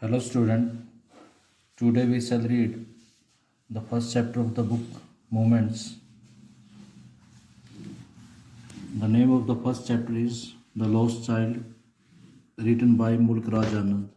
Hello student, today we shall read the first chapter of the book Moments. The name of the first chapter is The Lost Child, written by Mulk Raj Anand.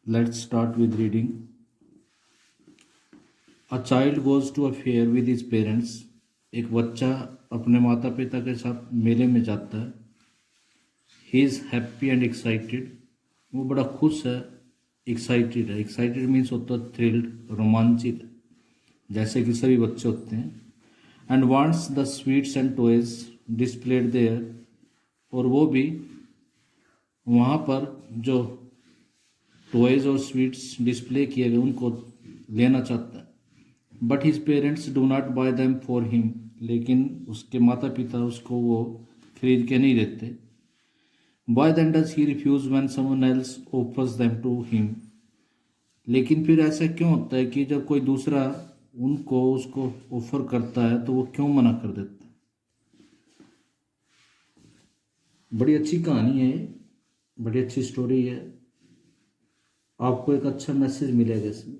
Let's start with reading. A child goes to a fair with his parents. एक बच्चा अपने माता पिता के साथ मेले में जाता है. He is happy and excited. वो बड़ा खुश है, एक्साइटेड है. एक्साइटेड मीन्स होता है थ्रिल्ड, रोमांचित, जैसे कि सभी बच्चे होते हैं. And wants the sweets and toys displayed there, और वो भी वहाँ पर जो टॉयज और स्वीट्स डिस्प्ले किए गए उनको लेना चाहता है. But his parents do not bye them for him, लेकिन उसके माता पिता उसको वो खरीद के नहीं देते. Why then does he refuse when someone else offers them to him? लेकिन फिर ऐसा क्यों होता है कि जब कोई दूसरा उनको उसको ऑफर करता है तो वो क्यों मना कर देता है. बड़ी अच्छी कहानी है, बड़ी अच्छी स्टोरी है. आपको एक अच्छा मैसेज मिलेगा इसमें.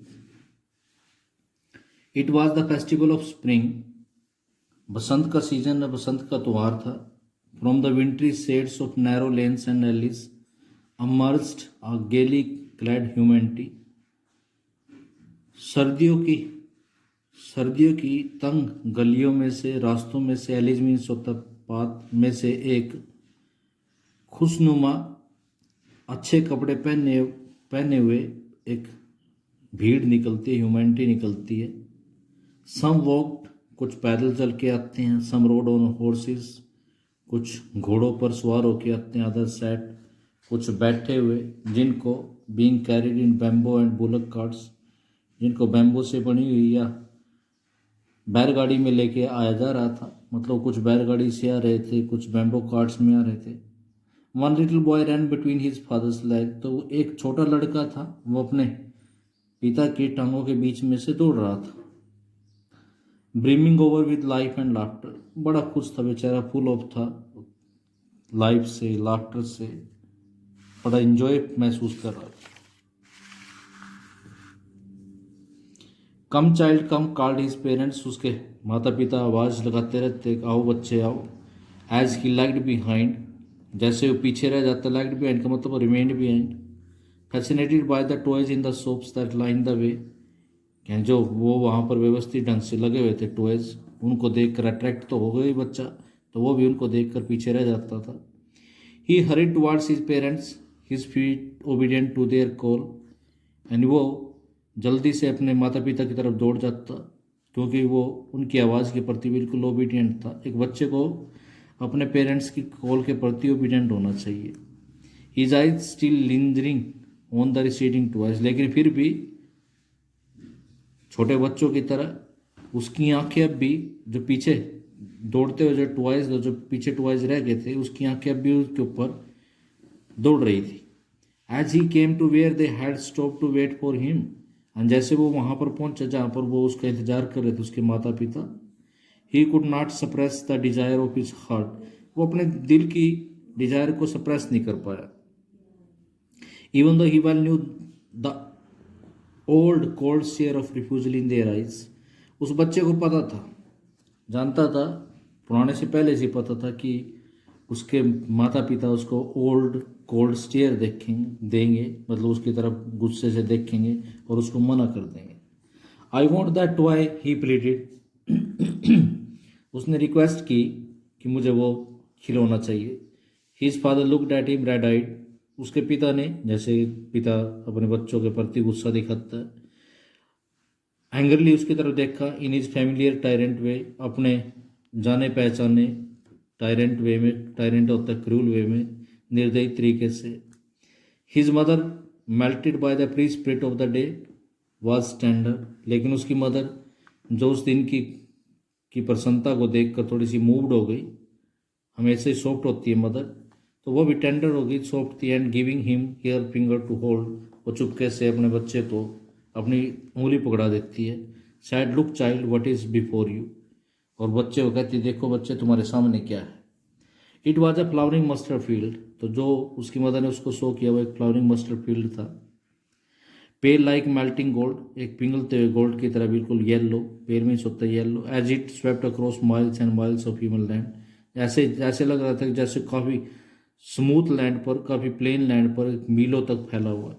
It was the festival of spring. बसंत का सीजन है, बसंत का त्यौहार था. From the wintry shades of narrow lanes and alleys emerged a gaily clad humanity. सर्दियों की तंग गलियों में से, रास्तों में से, एलिज मीन्स होता पाथ में से एक खुशनुमा अच्छे कपड़े पहने हुए एक भीड़ निकलती है, ह्यूमैनिटी निकलती है. सम वॉक्ड, कुछ पैदल चल के आते हैं. सम रोड ऑन हॉर्सेस, कुछ घोड़ों पर सवार होके आते हैं. अदर सेट, कुछ बैठे हुए, जिनको being carried in bamboo and bullock carts, जिनको बैम्बो से बनी हुई या बैलगाड़ी में लेके आया जा रहा था. मतलब कुछ बैलगाड़ी से आ रहे थे, कुछ बैम्बो कार्ट्स में आ रहे थे. One little boy run between his father's leg, तो एक छोटा लड़का था, वो अपने पिता की टांगों के बीच में से दौड़ रहा था. Brimming over with life and laughter, बड़ा खुश था बेचारा, फुल ऑफ था लाइफ से, लाफ्टर से, बड़ा एंजॉय महसूस कर रहा था. Come child come called his parents, उसके माता पिता आवाज़ लगाते रहते, आओ बच्चे आओ. एज ही लैग्ड बिहाइंड, जैसे वो पीछे रह जाता. लैग्ड बिहाइंड का मतलब remained behind. Fascinated by the toys in the shops that line the way, जो वो वहाँ पर व्यवस्थित ढंग से लगे हुए थे टॉयज, उनको देखकर अट्रैक्ट तो हो गई बच्चा, तो वो भी उनको देखकर पीछे रह जाता था. He hurried towards his parents, his feet obedient to their call, and वो जल्दी से अपने माता पिता की तरफ दौड़ जाता, क्योंकि वो उनकी आवाज़ के प्रति बिल्कुल ओबीडियंट था. एक बच्चे को अपने पेरेंट्स की कॉल के प्रति ओबीडियंट होना चाहिए. His eyes still lingering on the receding toys, लेकिन फिर भी छोटे बच्चों की तरह उसकी आंखें अब भी, जो पीछे दौड़ते हुए जो टॉयज, जो पीछे टॉयज रह गए थे, उसकी आंखें अब भी उसके ऊपर दौड़ रही थी. As he came to where they had stop to wait for him, and जैसे वो वहाँ पर पहुंचा जहाँ पर वो उसका इंतजार कर रहे थे, उसके माता पिता. He could not suppress the desire of his heart, वो अपने दिल की डिजायर को सप्रेस नहीं कर पाया. Even though he well new the old cold share of refusal in their eyes, उस बच्चे को पता था, जानता था, पुराने से पहले से पता था कि उसके माता पिता उसको ओल्ड कोल्ड स्टेयर देंगे, मतलब उसकी तरफ गुस्से से देखेंगे और उसको मना कर देंगे. I want that toy, he pleaded, उसने रिक्वेस्ट की कि मुझे वो खिलौना चाहिए. His father looked at him red eyed, उसके पिता ने, जैसे पिता अपने बच्चों के प्रति गुस्सा दिखाता है, एंग्रली उसकी तरफ देखा. इन हिज फैमिलियर टायरेंट वे, अपने जाने पहचाने टायरेंट वे में, टायरेंट होता है क्रूल वे में, निर्दयी तरीके से. His mother melted by the free spirit of the day was tender, लेकिन उसकी मदर जो उस दिन की प्रसन्नता को देखकर थोड़ी सी मूव्ड हो गई. हमेशा ही सॉफ्ट होती है मदर, तो वो भी टेंडर हो गई, सॉफ्ट थी. And giving him her finger to hold, वो चुपके से अपने बच्चे को अपनी उंगली पकड़ा देती है. Sad look child what is before you, और बच्चे को कहती, देखो बच्चे तुम्हारे सामने क्या है. It was a flowering mustard field, तो तो जो उसकी मदर ने उसको शो किया वो एक फ्लावरिंग मस्टर्ड फील्ड था। पेल लाइक मेल्टिंग गोल्ड, एक पिघलते हुए गोल्ड की तरह बिल्कुल येलो, पेल मीन्स होता है yellow, as it swept across miles and miles of human land, ऐसे ऐसे लग रहा था कि जैसे काफ़ी स्मूथ लैंड पर, काफ़ी प्लेन लैंड पर मीलों तक फैला हुआ है।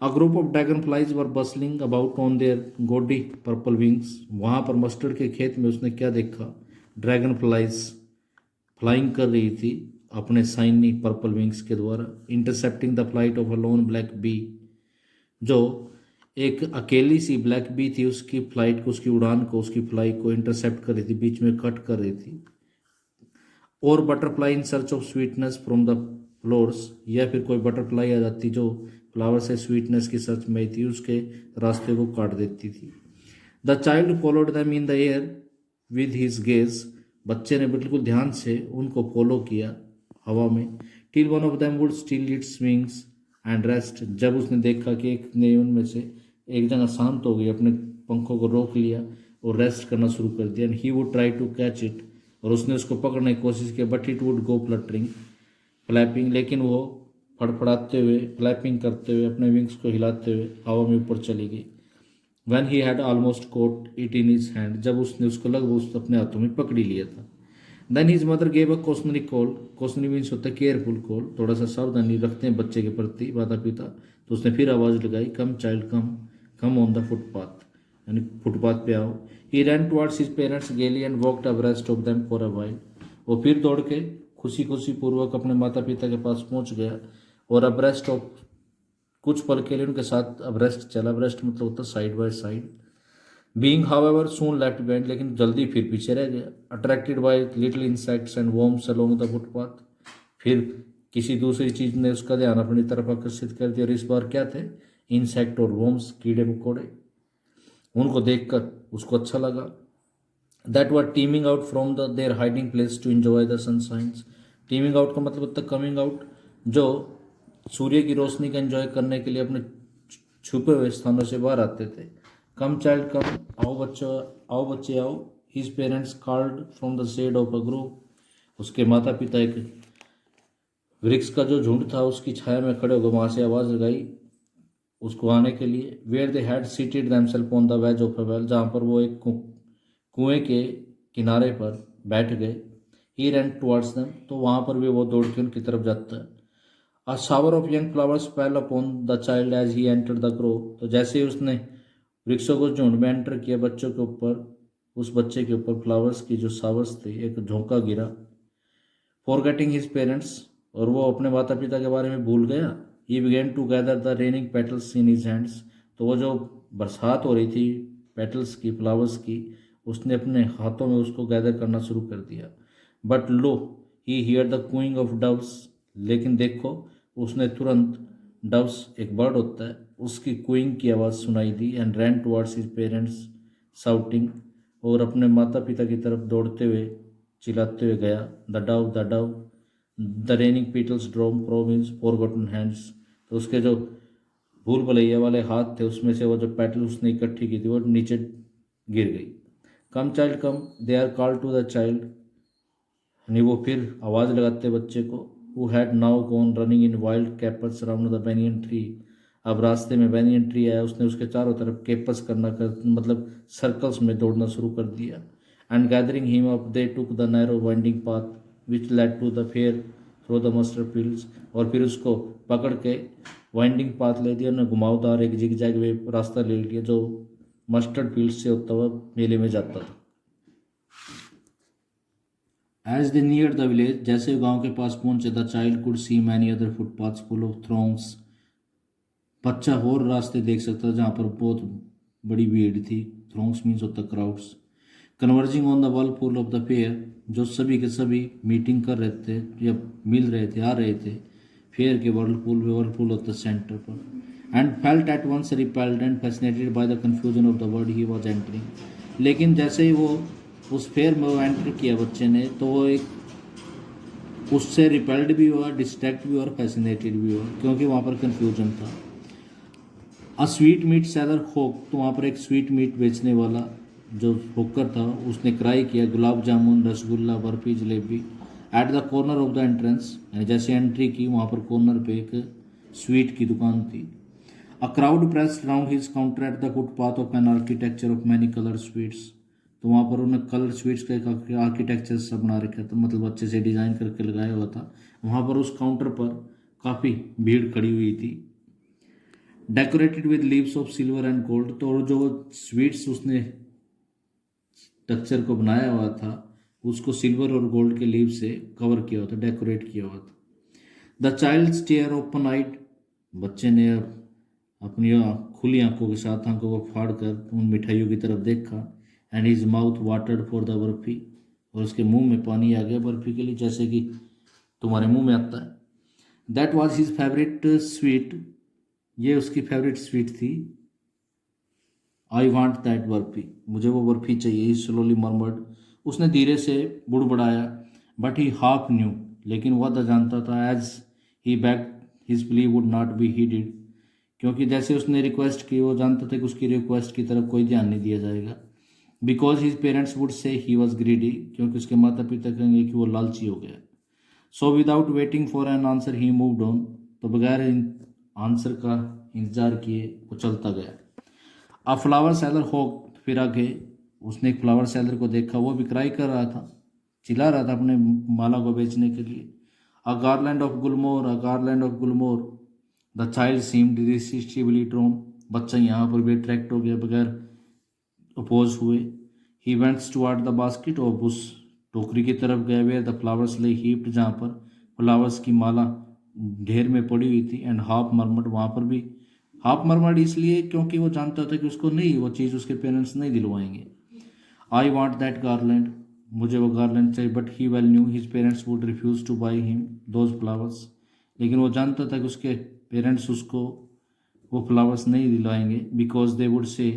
A group of dragon flies were bustling about on their gaudy purple wings, वहाँ पर मस्टर्ड के खेत में उसने क्या देखा, ड्रैगन फ्लाइज फ्लाइंग कर रही थी अपने साइनी पर्पल विंग्स के द्वारा, intercepting the flight of a lone black bee, जो एक अकेली सी ब्लैक बी थी उसकी फ्लाइट को, उसकी उड़ान को, उसकी फ्लाई को इंटरसेप्ट कर रही थी, बीच में कट कर रही थी। और butterfly in search of sweetness from the floors, या फिर कोई बटरफ्लाई आ जाती जो फ्लावर से स्वीटनेस की सर्च में थी, उसके रास्ते को काट देती थी। The child followed them in the air with his gaze, बच्चे ने बिल्कुल ध्यान से उनको फॉलो किया हवा में, till one of them would still its wings and rest, जब उसने देखा कि एक ने उनमें से एक जगह शांत हो गई, अपने पंखों को रोक लिया और रेस्ट करना शुरू कर दिया, and he would try to catch it, और उसने उसको पकड़ने की कोशिश की, but it would go fluttering flapping, लेकिन वो फड़फड़ाते हुए, फ्लैपिंग करते हुए, अपने विंग्स को हिलाते हुए हवा में ऊपर चली गई। When he had almost caught it in his hand, जब उसने उसको लगभग उस अपने हाथों में पकड़ी लिया था। Then his mother gave a cautionary call, cautionary means होता है केयरफुल कॉल, थोड़ा सा सावधानी रखते हैं बच्चे के प्रति माता पिता, तो उसने फिर आवाज़ लगाई, come child come, come on the footpath, यानी फुटपाथ पे आओ। He ran towards his parents gaily and walked abreast of them for a while, वो फिर दौड़ के खुशी खुशी पूर्वक अपने माता पिता के पास पहुंच गया और अब्रेस्ट ऑफ, कुछ पल के लिए उनके साथ अब्रेस्ट चला, अब्रेस्ट मतलब होता है side by side. Being however soon left behind, लेकिन जल्दी फिर पीछे रह गया। Attracted by little insects and worms along the footpath, फिर किसी दूसरी चीज ने उसका ध्यान अपनी तरफ आकर्षित कर दिया, और इस बार क्या थे, इंसेक्ट और वर्म्स, कीड़े मकोड़े, उनको देखकर उसको अच्छा लगा। That were teeming out from the their hiding place to enjoy the sunshines, teeming out का मतलब होता है कमिंग आउट, जो सूर्य की रोशनी का एंजॉय करने के लिए अपने छुपे हुए स्थानों से बाहर आते थे। कम चाइल्ड कम, आओ बच्चों, आओ बच्चे आओ। His parents called from the shade of a group, उसके माता पिता एक वृक्ष का जो झुंड था उसकी छाया में खड़े हो गए, वहाँ से आवाज़ लगाई उसको आने के लिए। Where they had seated themselves on the edge of a well, जहाँ पर वो एक कुएं के किनारे पर बैठ गए। ही रैन टुवर्ड्स देम, तो वहाँ पर भी वो दौड़ के उनकी तरफ जाता है। A shower of young flowers fell upon the child as he entered the grove, तो जैसे ही उसने वृक्षों को झुंड में एंटर किया बच्चों के ऊपर, उस बच्चे के ऊपर फ्लावर्स की जो शावर्स थे, एक झोंका गिरा। फॉरगेटिंग हिज पेरेंट्स, और वो अपने माता पिता के बारे में भूल गया। He began to gather the raining petals in his hands, तो वो जो बरसात हो रही थी पेटल्स की, फ्लावर्स की, उसने अपने हाथों में उसको गैदर करना शुरू कर दिया। But lo he hear the cooing of doves, लेकिन देखो उसने तुरंत, डव्स एक बर्ड होता है, उसकी कूइंग की आवाज़ सुनाई दी। And ran towards his parents shouting, और अपने माता पिता की तरफ दौड़ते हुए चिल्लाते हुए गया। The Dove the raining petals drawn province forgotten hands, तो उसके जो भूल भुलैया वाले हाथ थे उसमें से वो जो पेटल उसने इकट्ठी की थी वो नीचे गिर गई। Come child come, they are call to the child, यानी वो फिर आवाज़ लगाते बच्चे को। who had now gone running in wild capers around the banyan tree, अब रास्ते में बैनियन ट्री आया, उसने उसके चारों तरफ केपर्स करना कर मतलब सर्कल्स में दौड़ना शुरू कर दिया। And gathering him up they took the narrow winding path which led to the fair through the mustard fields, और फिर उसको पकड़ के वाइंडिंग पाथ ले दिया, उन्हें घुमावदार एक जिगजैग वे रास्ता ले लिया जो मस्टर्ड फील्ड से होता हुआ मेले में जाता था। As they near the village, जैसे गांव के पास पहुंचे, the child could see many other footpaths full of throngs, बच्चा और रास्ते देख सकता था जहाँ पर बहुत बड़ी भीड़ थी। थ्रोंग्स मीन्स होता crowds. Converging on the wall full of the fair, जो सभी के सभी मीटिंग कर रहे थे या मिल रहे थे, आ रहे थे फेयर के वर्लपूल ऑफ द सेंटर पर। And felt at once repelled and fascinated by the confusion of the world he was entering, लेकिन जैसे ही वो उस फेयर में वो एंटर किया बच्चे ने, तो वो एक उससे रिपेल्ड भी हुआ, डिस्ट्रैक्ट भी हुआ और फैसिनेटेड भी हुआ, क्योंकि वहाँ पर कन्फ्यूजन था। अ स्वीट मीट सेलर होक, तो वहाँ पर एक स्वीट मीट बेचने वाला जो होकर था उसने क्राई किया, gulab jamun, rasgulla, barfi, jalebi. At the corner of the entrance, जैसे एंट्री की वहाँ पर कॉर्नर पे एक स्वीट की दुकान थी। A crowd pressed round his counter at the footpath of an architecture of many colour sweets. तो वहाँ पर उन्होंने कलर स्वीट्स का एक आर्किटेक्चर सा बना रखा था, मतलब अच्छे से डिज़ाइन करके लगाया हुआ था। वहाँ पर उस काउंटर पर काफ़ी भीड़ खड़ी हुई थी। Decorated with leaves of silver and gold, तो जो स्वीट्स उसने स्ट्रक्चर को बनाया हुआ था उसको सिल्वर और गोल्ड के लीव से कवर किया हुआ था, डेकोरेट किया हुआ था। द चाइल्ड स्टेयर ओपन आइड, बच्चे ने अपनी खुली आंखों के साथ आंखों को फाड़ कर उन मिठाइयों की तरफ देखा। And his mouth watered for the barfi, और उसके मुंह में पानी आ गया बर्फी के लिए, जैसे कि तुम्हारे मुंह में आता है। That was his favourite sweet, ये उसकी फेवरेट स्वीट थी। आई वॉन्ट दैट बर्फी, मुझे वो बर्फी चाहिए। ही स्लोली मर्मर्ड, उसने धीरे से बुड़बुड़ाया। बट ही हाफ न्यू, लेकिन वह तो जानता था। As he back his plea would not be heeded, क्योंकि जैसे उसने रिक्वेस्ट की वो जानता था कि उसकी रिक्वेस्ट की तरफ कोई ध्यान नहीं दिया जाएगा। Because his parents would say he was greedy, क्योंकि उसके माता पिता कहेंगे कि वो लालची हो गया। सो without waiting for an answer he moved on, तो बगैर आंसर का इंतजार किए वो चलता गया। अ फ्लावर सेलर हो, फिर आगे उसने एक फ्लावर सेलर को देखा, वो बिक्राई कर रहा था, चिल्ला रहा था अपने माला को बेचने के लिए। A garland of gulmohur, a garland of gulmohur. The child seemed irresistibly drawn, बच्चा यहाँ पर भी अट्रैक्ट हो गया बगैर अपोज हुए। ही वेंट्स टुवर्ड द बास्केट, और उस टोकरी की तरफ गया वेयर द फ्लावर्स ले हीप्ड, जहाँ पर फ्लावर्स की माला ढेर में पड़ी हुई थी। एंड हाफ मरमट, वहाँ पर भी हाफ मरमट इसलिए क्योंकि वो जानता था कि उसको नहीं, वो चीज़ उसके पेरेंट्स नहीं दिलवाएंगे। आई वॉन्ट दैट गार्लैंड, मुझे वो गार्लैंड चाहिए। But he well new his parents would refuse two by him those flowers, लेकिन वो जानता था कि उसके पेरेंट्स उसको वो फ्लावर्स नहीं दिलाएंगे। Because they would say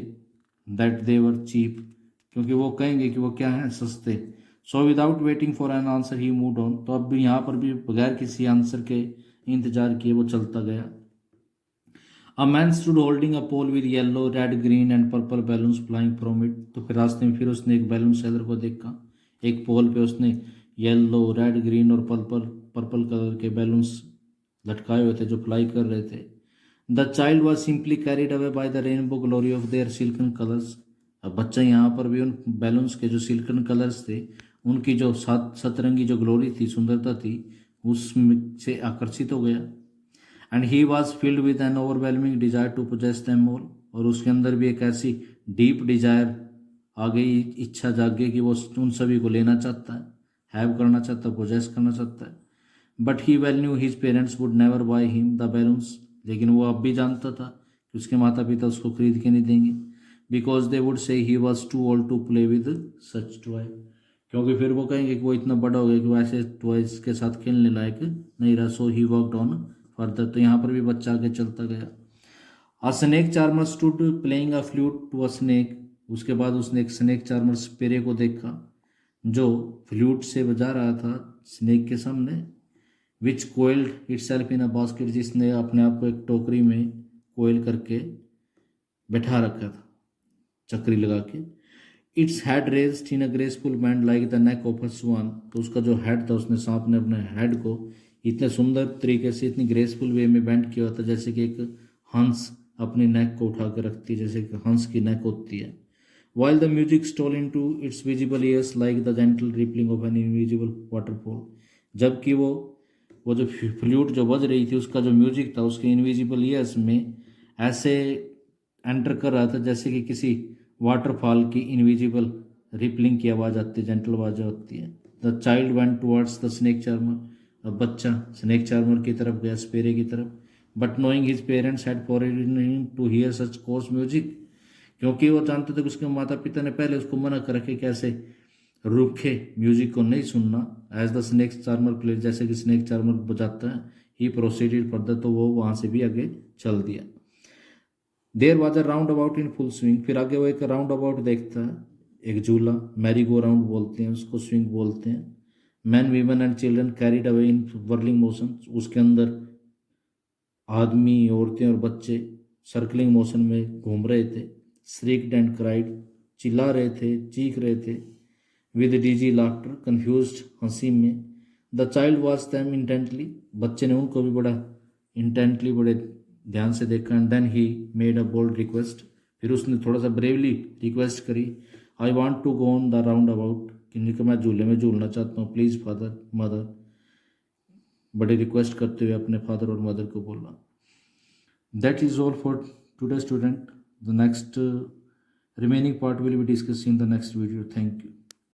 that they were cheap, क्योंकि वो कहेंगे कि वो क्या हैं, सस्ते। So without waiting for an answer he moved on, तो अब भी यहाँ पर भी बगैर किसी आंसर के इंतजार किए वो चलता गया। A man stood holding a pole with yellow red green and purple balloons flying from it, तो फिर रास्ते में फिर उसने एक बैलून सेलर को देखा। एक पोल पे उसने येलो रेड ग्रीन और पर्पल पर्पल कलर के बैलून्स लटकाए हुए थे जो फ्लाई कर रहे थे। The child was simply carried away by the rainbow glory of their silken colours, अब बच्चा यहाँ पर भी उन बैलून्स के जो सिल्कन कलर्स थे उनकी जो सतरंगी जो ग्लोरी थी, सुंदरता थी, उससे आकर्षित हो गया। And he was filled with an overwhelming desire to possess them all, और उसके अंदर भी एक ऐसी डीप डिजायर आ गई, इच्छा जाग गई कि वो उन सभी को लेना चाहता है, हैव करना चाहता है, पोजेस करना चाहता है। But he well new his parents would never by him the balloons, लेकिन वो अब भी जानता था कि उसके माता पिता उसको खरीद के नहीं देंगे। Because they would say he was too old to play with such toy, क्योंकि फिर वो कहेंगे कि वो इतना बड़ा हो गया कि वो ऐसे टॉयज के साथ खेलने लायक नहीं रहा। So he walked on further, तो यहाँ पर भी बच्चा आगे चलता गया। A snake charmer stood playing a flute to a snake, उसके बाद उसने एक स्नेक चार्मर स्पेरे को देखा जो फ्लूट से बजा रहा था स्नेक के सामने। विच कोयल्ड इटसेल्फ इन अ बास्केट, जिसने अपने आप को एक टोकरी में कोयल करके बैठा रखा था, चक्री लगा के। Its head raised in a graceful bend like the neck of a swan, तो उसका जो हेड था उसने सांप ने अपने हेड को इतने सुंदर तरीके से इतनी ग्रेसफुल वे में बैंड किया था, जैसे कि एक हंस अपनी नेक को उठा के रखती है, जैसे कि हंस की नेक होती है। While the music stall in to it's visible years like the gentle rippling of an invisible waterfall, जबकि वो जो फ्लूट जो बज रही थी उसका जो म्यूजिक था उसके इनविजिबल ईयर्स में ऐसे एंटर कर रहा था जैसे कि किसी वाटरफॉल की इनविजिबल रिपलिंग की आवाज़ आती है, जेंटल आवाज़ होती है। The child went towards the snake charmer, अब बच्चा स्नेक चार्मर की तरफ गया, स्पेरे की तरफ। But knowing his parents had forbidden him to hear such coarse music, क्योंकि वो जानते थे कि उसके माता पिता ने पहले उसको मना कर रखे कि ऐसे रूखे म्यूजिक को नहीं सुनना। As the snake charmer play, जैसे कि स्नेक चार्मर बजाता है, ही प्रोसीडेड फर्दर, तो वो वहाँ से भी आगे चल दिया। There was a round about in full swing, फिर आगे वो एक राउंड अबाउट देखता है, एक झूला, मैरी गो राउंड बोलते हैं उसको, स्विंग बोलते हैं। Man women and children carried away in whirling motion, उसके अंदर आदमी, औरतें और बच्चे सर्कलिंग मोशन में घूम रहे थे। श्रीक्ड एंड क्राइड, चिल्ला रहे थे, चीख रहे थे। विद डीजी लाफ्टर, कन्फ्यूज्ड हंसी में। The child watch them intently, बच्चे ने उनको भी बड़ा इंटेंटली, बड़े ध्यान से देखा। And then he made a bold request, फिर उसने थोड़ा सा ब्रेवली रिक्वेस्ट करी। I want to go on the roundabout, कि मैं झूले में झूलना चाहता हूँ, प्लीज़ फादर मदर, बड़े रिक्वेस्ट करते हुए अपने फादर और मदर को बोला। That is all for today student. The next remaining part will be discussed in the next video. Thank you.